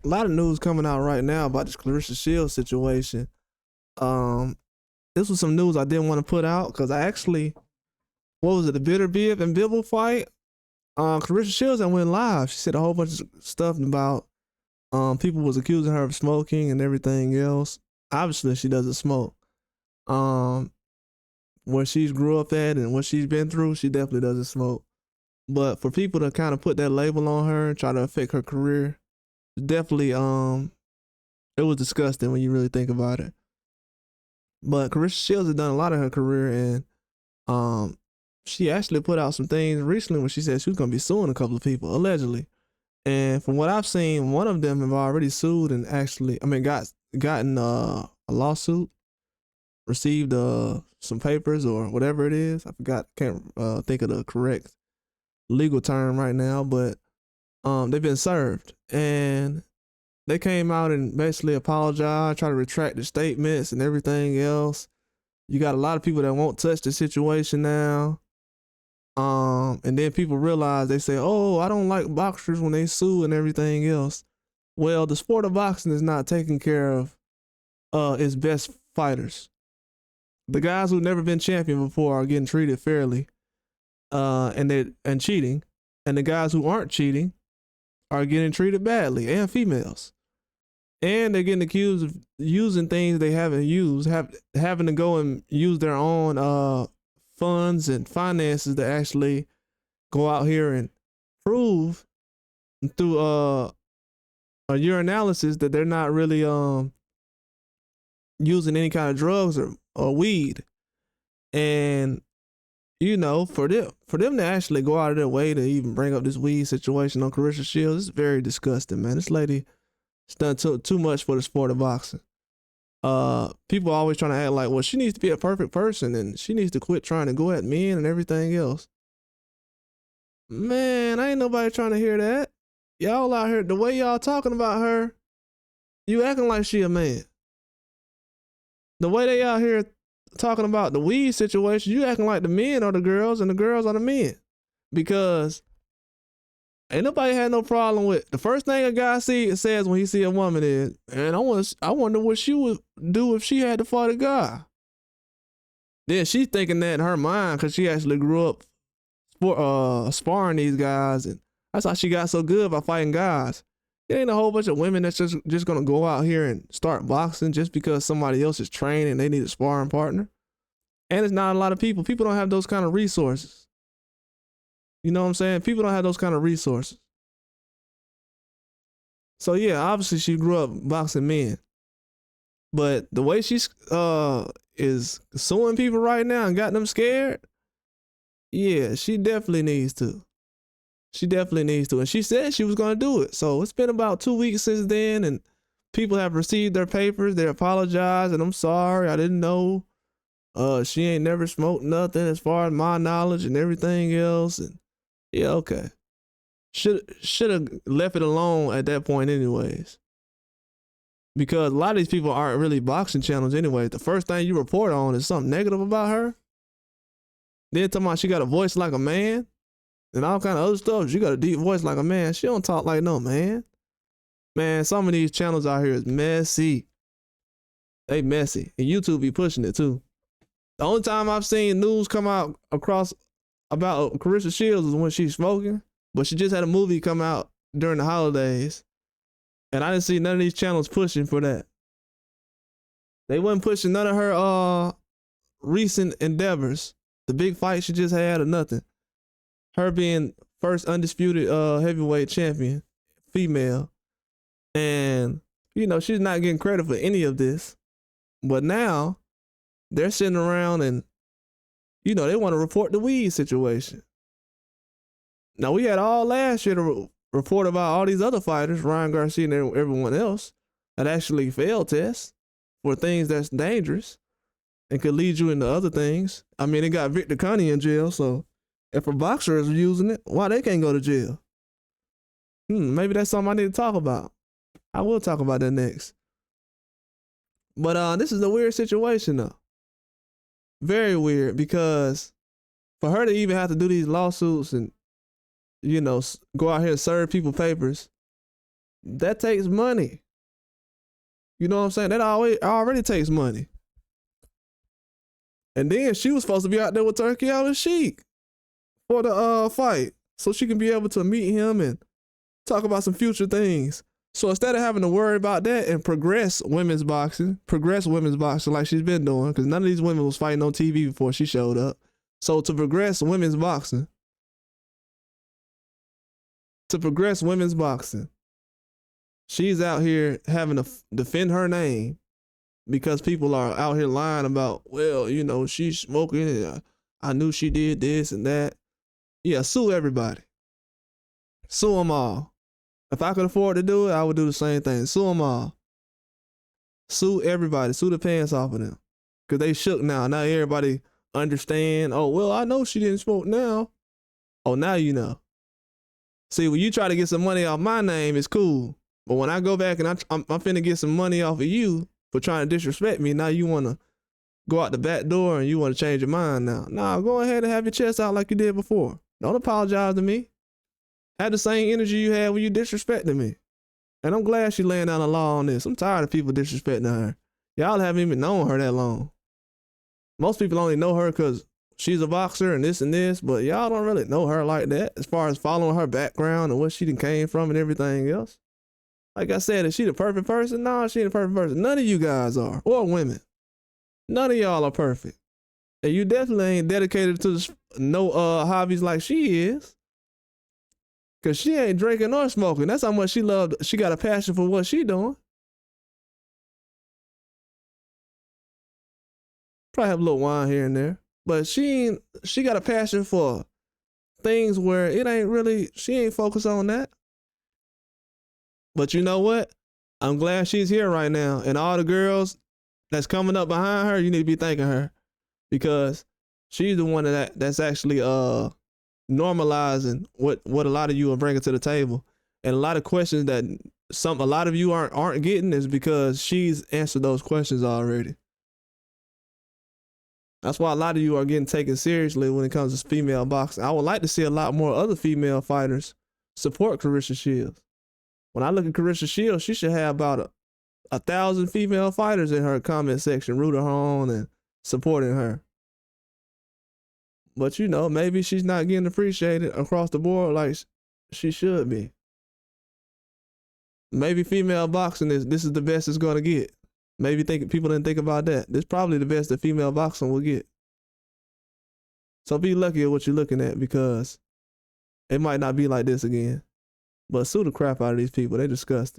a lot of news coming out right now about this Claressa Shields situation. Um, this was some news I didn't want to put out because I actually, what was it, the Bitter Bib and Bibble fight? Claressa Shields that went live. She said a whole bunch of stuff about people was accusing her of smoking and everything else. Obviously, she doesn't smoke. Um, where she's grew up at and what she's been through, she definitely doesn't smoke. But for people to kind of put that label on her and try to affect her career, definitely it was disgusting when you really think about it. But Claressa Shields has done a lot of her career, and she actually put out some things recently when she said she was gonna be suing a couple of people allegedly. And from what I've seen, one of them have already sued and actually, gotten a lawsuit, received some papers or whatever it is. I forgot, can't think of the correct legal term right now, but they've been served and they came out and basically apologized, try to retract the statements and everything else. You got a lot of people that won't touch the situation now. And then people realize, they say, "Oh, I don't like boxers when they sue and everything else." Well, the sport of boxing is not taking care of its best fighters. The guys who've never been champion before are getting treated fairly, and cheating, and the guys who aren't cheating are getting treated badly, and females. And they're getting accused of using things they haven't used, having to go and use their own funds and finances to actually go out here and prove through a urinalysis that they're not really using any kind of drugs or weed. And for them to actually go out of their way to even bring up this weed situation on Claressa Shields, it's very disgusting, man. This lady has done too much for the sport of boxing. People are always trying to act like, well, she needs to be a perfect person and she needs to quit trying to go at men and everything else. Man, ain't nobody trying to hear that. Y'all out here, the way y'all talking about her, you acting like she a man. The way they out here talking about the weed situation, you acting like the men are the girls and the girls are the men. Because ain't nobody had no problem with, the first thing a guy says when he see a woman is, "And I wonder what she would do if she had to fight a guy." Then she's thinking that in her mind because she actually grew up sparring these guys, and that's how she got so good by fighting guys. There ain't a whole bunch of women that's just gonna go out here and start boxing just because somebody else is trained and they need a sparring partner. And it's not a lot of people. People don't have those kind of resources. You know what I'm saying? People don't have those kind of resources. So yeah, obviously she grew up boxing men. But the way she's is suing people right now and got them scared, yeah, she definitely needs to. She definitely needs to. And she said she was going to do it. So it's been about 2 weeks since then, and people have received their papers. They apologized, and I'm sorry, I didn't know. She ain't never smoked nothing as far as my knowledge and everything else. And yeah, okay. Should have left it alone at that point anyways. Because a lot of these people aren't really boxing channels anyway. The first thing you report on is something negative about her. Then talking about she got a voice like a man and all kind of other stuff. She got a deep voice like a man. She don't talk like no man. Man, some of these channels out here is messy. They messy. And YouTube be pushing it too. The only time I've seen news come out across about Claressa Shields is when she's smoking. But she just had a movie come out during the holidays. And I didn't see none of these channels pushing for that. They wasn't pushing none of her recent endeavors. The big fight she just had or nothing. Her being first undisputed heavyweight champion, female. And, she's not getting credit for any of this. But now, they're sitting around and, they want to report the weed situation. Now, we had all last year to report about all these other fighters, Ryan Garcia and everyone else, that actually failed tests for things that's dangerous and could lead you into other things. I mean, it got Victor Connie in jail, so if a boxer is using it, why they can't go to jail? Maybe that's something I need to talk about. I will talk about that next. But this is a weird situation, though. Very weird, because for her to even have to do these lawsuits and, go out here and serve people papers, That takes money. You know what I'm saying? That already takes money. And then she was supposed to be out there with Turkey Al Sheik for the fight, so she can be able to meet him and talk about some future things. So instead of having to worry about that and progress women's boxing like she's been doing, because none of these women was fighting on TV before she showed up. So to progress women's boxing, she's out here having to defend her name because people are out here lying about, well, you know, she's smoking and I knew she did this and that. Yeah, sue everybody. Sue them all. If I could afford to do it, I would do the same thing. Sue them all. Sue everybody. Sue the pants off of them. Because they shook now. Now everybody understand. Oh, well, I know she didn't smoke now. Oh, now you know. See, when you try to get some money off my name, it's cool. But when I go back and I'm finna get some money off of you for trying to disrespect me, now you want to go out the back door and you want to change your mind now. Nah, go ahead and have your chest out like you did before. Don't apologize to me. Have the same energy you had when you disrespected me. And I'm glad she laying down the law on this. I'm tired of people disrespecting her. Y'all haven't even known her that long. Most people only know her because she's a boxer and this, but y'all don't really know her like that as far as following her background and what she done came from and everything else. Like I said, is she the perfect person? No, she ain't the perfect person. None of you guys are, or women. None of y'all are perfect. And you definitely ain't dedicated to no hobbies like she is. Cause she ain't drinking or smoking. That's how much she loved. She got a passion for what she doing. Probably have a little wine here and there. But she got a passion for things where it ain't really, she ain't focused on that. But you know what? I'm glad she's here right now. And all the girls that's coming up behind her, you need to be thanking her. Because she's the one that's actually normalizing what a lot of you are bringing to the table. And a lot of questions that a lot of you aren't getting is because she's answered those questions already. That's why a lot of you are getting taken seriously when it comes to female boxing. I would like to see a lot more other female fighters support Claressa Shields. When I look at Claressa Shields, she should have about 1,000 female fighters in her comment section rooting her on and supporting her. But you know, maybe she's not getting appreciated across the board like she should be. Maybe female boxing this is the best it's gonna get. Maybe people didn't think about that. This is probably the best that female boxing will get. So be lucky at what you're looking at because it might not be like this again. But sue the crap out of these people. They disgusting.